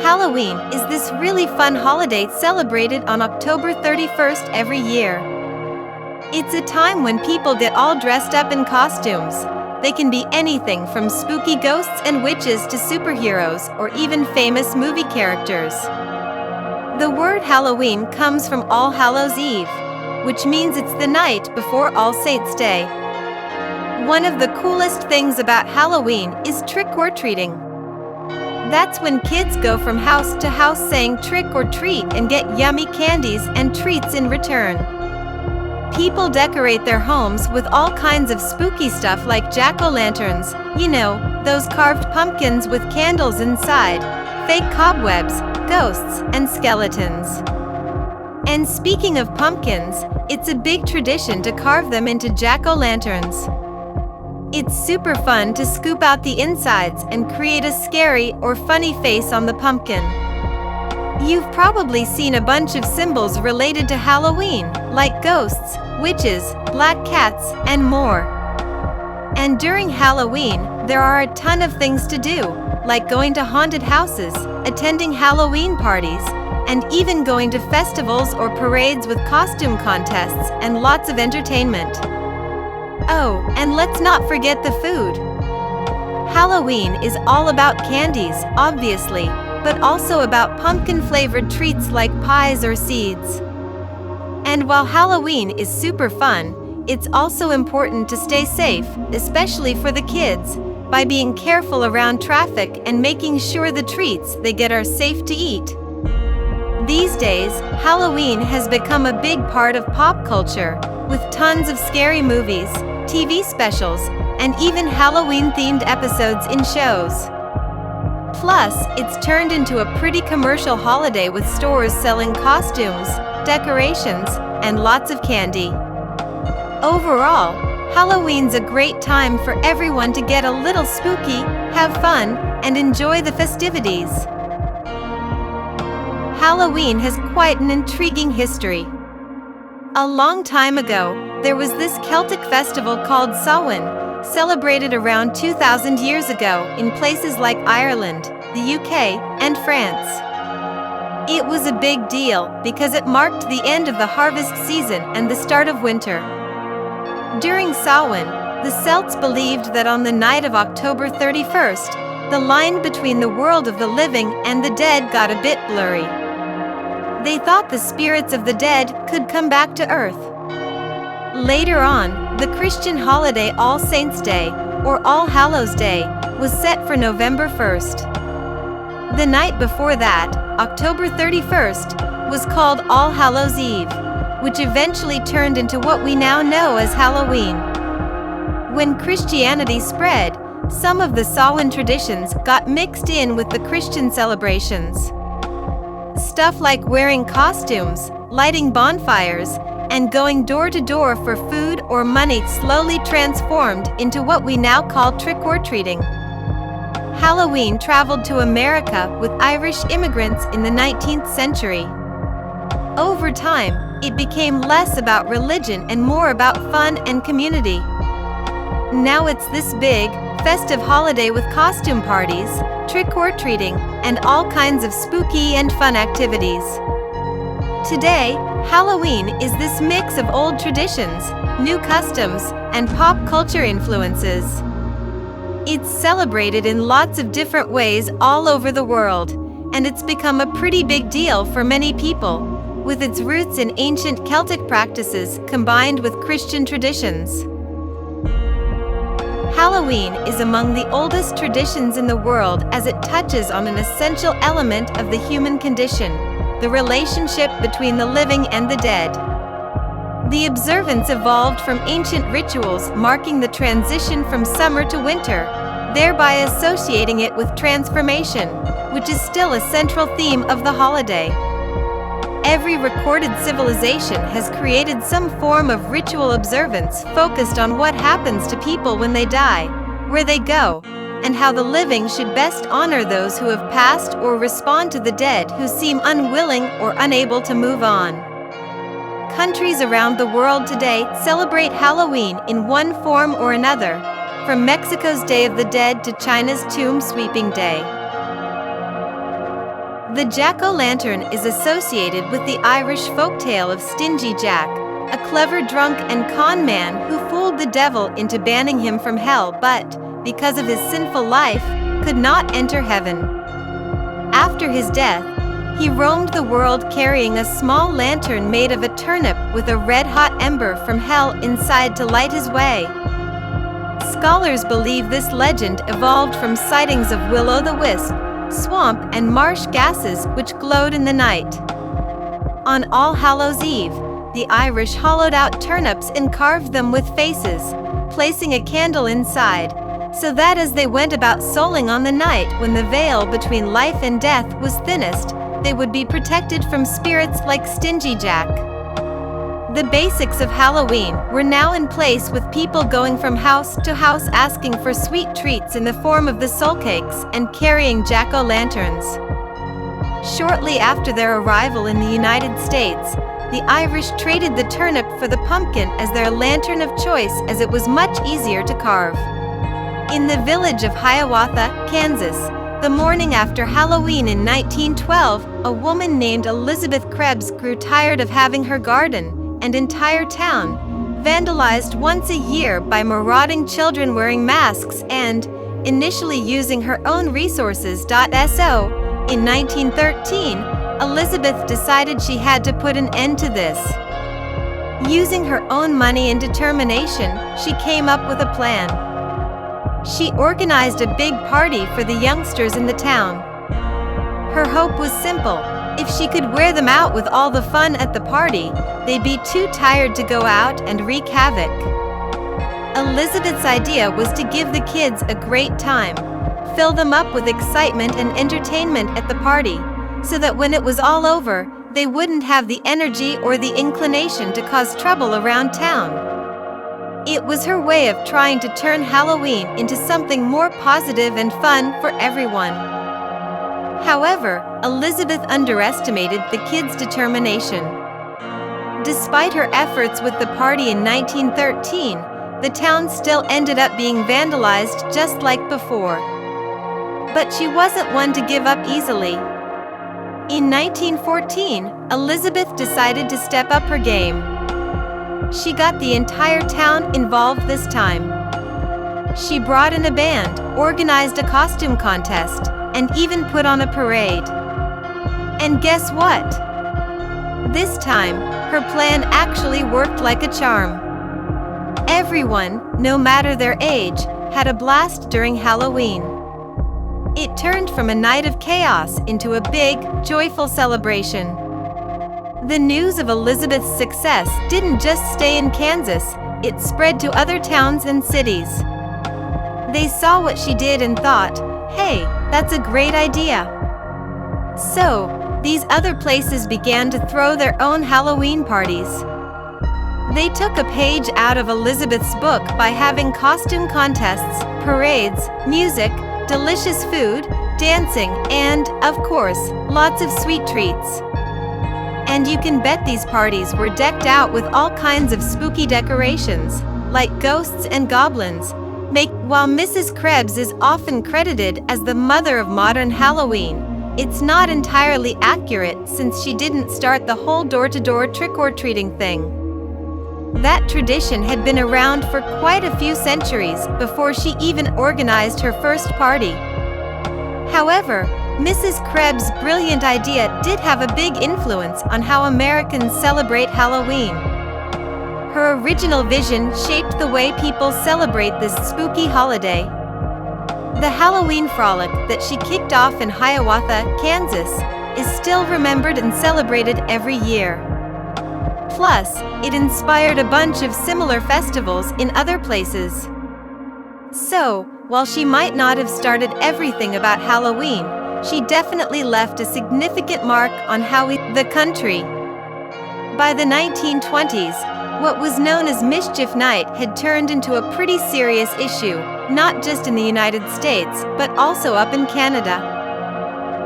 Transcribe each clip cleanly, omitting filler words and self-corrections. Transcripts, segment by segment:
Halloween is this really fun holiday celebrated on October 31st every year. It's a time when people get all dressed up in costumes. They can be anything from spooky ghosts and witches to superheroes or even famous movie characters. The word Halloween comes from All Hallows Eve, which means it's the night before All Saints' Day. One of the coolest things about Halloween is trick-or-treating. That's when kids go from house to house saying trick or treat and get yummy candies and treats in return. People decorate their homes with all kinds of spooky stuff like jack-o'-lanterns, those carved pumpkins with candles inside, fake cobwebs, ghosts, and skeletons. And speaking of pumpkins, it's a big tradition to carve them into jack-o'-lanterns. It's super fun to scoop out the insides and create a scary or funny face on the pumpkin. You've probably seen a bunch of symbols related to Halloween, like ghosts, witches, black cats, and more. And during Halloween, there are a ton of things to do, like going to haunted houses, attending Halloween parties, and even going to festivals or parades with costume contests and lots of entertainment. Oh, and let's not forget the food. Halloween is all about candies, obviously, but also about pumpkin-flavored treats like pies or seeds. And while Halloween is super fun, it's also important to stay safe, especially for the kids, by being careful around traffic and making sure the treats they get are safe to eat. These days, Halloween has become a big part of pop culture, with tons of scary movies, TV specials, and even Halloween-themed episodes in shows. Plus, it's turned into a pretty commercial holiday with stores selling costumes, decorations, and lots of candy. Overall, Halloween's a great time for everyone to get a little spooky, have fun, and enjoy the festivities. Halloween has quite an intriguing history. A long time ago, there was this Celtic festival called Samhain, celebrated around 2,000 years ago in places like Ireland, the UK, and France. It was a big deal because it marked the end of the harvest season and the start of winter. During Samhain, the Celts believed that on the night of October 31st, the line between the world of the living and the dead got a bit blurry. They thought the spirits of the dead could come back to Earth. Later on, the Christian holiday All Saints' Day, or All Hallows' Day, was set for November 1st. The night before that, October 31st, was called All Hallows' Eve, which eventually turned into what we now know as Halloween. When Christianity spread, some of the Samhain traditions got mixed in with the Christian celebrations. Stuff like wearing costumes, lighting bonfires, and going door to door for food or money slowly transformed into what we now call trick-or-treating. Halloween traveled to America with Irish immigrants in the 19th century. Over time, it became less about religion and more about fun and community. Now it's this big, festive holiday with costume parties, trick-or-treating, and all kinds of spooky and fun activities. Today, Halloween is this mix of old traditions, new customs, and pop culture influences. It's celebrated in lots of different ways all over the world, and it's become a pretty big deal for many people, with its roots in ancient Celtic practices combined with Christian traditions. Halloween is among the oldest traditions in the world as it touches on an essential element of the human condition, the relationship between the living and the dead. The observance evolved from ancient rituals marking the transition from summer to winter, thereby associating it with transformation, which is still a central theme of the holiday. Every recorded civilization has created some form of ritual observance focused on what happens to people when they die, where they go, and how the living should best honor those who have passed or respond to the dead who seem unwilling or unable to move on. Countries around the world today celebrate Halloween in one form or another, from Mexico's Day of the Dead to China's Tomb Sweeping Day. The jack-o'-lantern is associated with the Irish folktale of Stingy Jack, a clever drunk and con man who fooled the devil into banning him from hell but, because of his sinful life, could not enter heaven. After his death, he roamed the world carrying a small lantern made of a turnip with a red-hot ember from hell inside to light his way. Scholars believe this legend evolved from sightings of will-o'-the-wisp, swamp, and marsh gases which glowed in the night. On All Hallows Eve, the Irish hollowed out turnips and carved them with faces, placing a candle inside, so that as they went about souling on the night when the veil between life and death was thinnest, they would be protected from spirits like Stingy Jack. The basics of Halloween were now in place, with people going from house to house asking for sweet treats in the form of the soul cakes and carrying jack-o'-lanterns. Shortly after their arrival in the United States, the Irish traded the turnip for the pumpkin as their lantern of choice, as it was much easier to carve. In the village of Hiawatha, Kansas, the morning after Halloween in 1912, a woman named Elizabeth Krebs grew tired of having her garden and entire town vandalized once a year by marauding children wearing masks and, initially using her own resources. In 1913, Elizabeth decided she had to put an end to this. Using her own money and determination, she came up with a plan. She organized a big party for the youngsters in the town. Her hope was simple: if she could wear them out with all the fun at the party, they'd be too tired to go out and wreak havoc. Elizabeth's idea was to give the kids a great time, fill them up with excitement and entertainment at the party, so that when it was all over, they wouldn't have the energy or the inclination to cause trouble around town. It was her way of trying to turn Halloween into something more positive and fun for everyone. However, Elizabeth underestimated the kids' determination. Despite her efforts with the party in 1913, the town still ended up being vandalized just like before. But she wasn't one to give up easily. In 1914, Elizabeth decided to step up her game. She got the entire town involved this time. She brought in a band, organized a costume contest, and even put on a parade. And guess what? This time, her plan actually worked like a charm. Everyone, no matter their age, had a blast during Halloween. It turned from a night of chaos into a big, joyful celebration. The news of Elizabeth's success didn't just stay in Kansas, it spread to other towns and cities. They saw what she did and thought, "Hey, that's a great idea." So, these other places began to throw their own Halloween parties. They took a page out of Elizabeth's book by having costume contests, parades, music, delicious food, dancing, and, of course, lots of sweet treats. And you can bet these parties were decked out with all kinds of spooky decorations, like ghosts and goblins. While Mrs. Krebs is often credited as the mother of modern Halloween, it's not entirely accurate since she didn't start the whole door-to-door trick-or-treating thing. That tradition had been around for quite a few centuries before she even organized her first party. However, Mrs. Krebs' brilliant idea did have a big influence on how Americans celebrate Halloween. Her original vision shaped the way people celebrate this spooky holiday. The Halloween frolic that she kicked off in Hiawatha, Kansas, is still remembered and celebrated every year. Plus, it inspired a bunch of similar festivals in other places. So, while she might not have started everything about Halloween, she definitely left a significant mark on how the country. By the 1920s, what was known as Mischief Night had turned into a pretty serious issue, not just in the United States, but also up in Canada.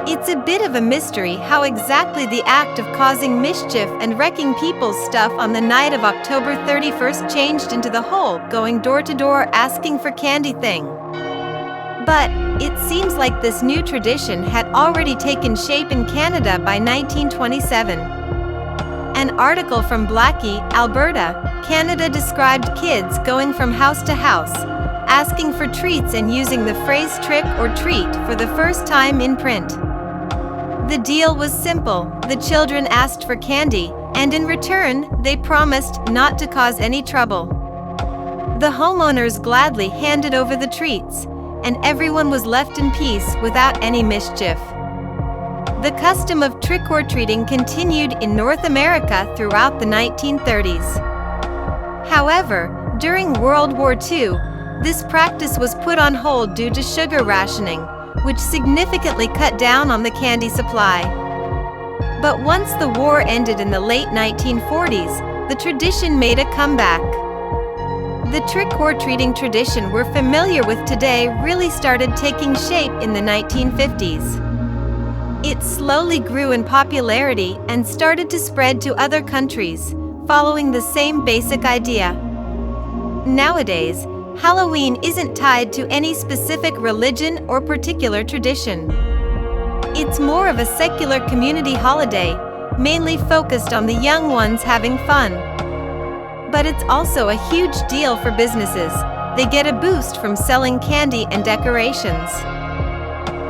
It's a bit of a mystery how exactly the act of causing mischief and wrecking people's stuff on the night of October 31st changed into the whole going door to door asking for candy thing. But It seems like this new tradition had already taken shape in Canada by 1927. An article from Blackie, Alberta, Canada described kids going from house to house, asking for treats and using the phrase trick or treat for the first time in print. The deal was simple. The children asked for candy, and in return, they promised not to cause any trouble. The homeowners gladly handed over the treats, and everyone was left in peace without any mischief. The custom of trick-or-treating continued in North America throughout the 1930s. However, during World War II, this practice was put on hold due to sugar rationing, which significantly cut down on the candy supply. But once the war ended in the late 1940s, the tradition made a comeback. The trick-or-treating tradition we're familiar with today really started taking shape in the 1950s. It slowly grew in popularity and started to spread to other countries, following the same basic idea. Nowadays, Halloween isn't tied to any specific religion or particular tradition. It's more of a secular community holiday, mainly focused on the young ones having fun. But it's also a huge deal for businesses. They get a boost from selling candy and decorations.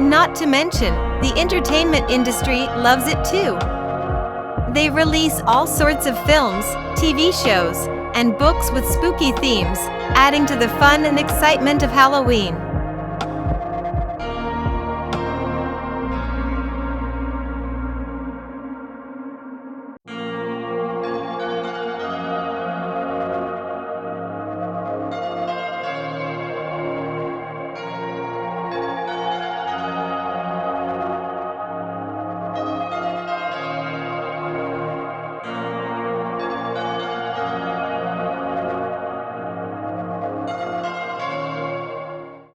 Not to mention, the entertainment industry loves it too. They release all sorts of films, TV shows, and books with spooky themes, adding to the fun and excitement of Halloween.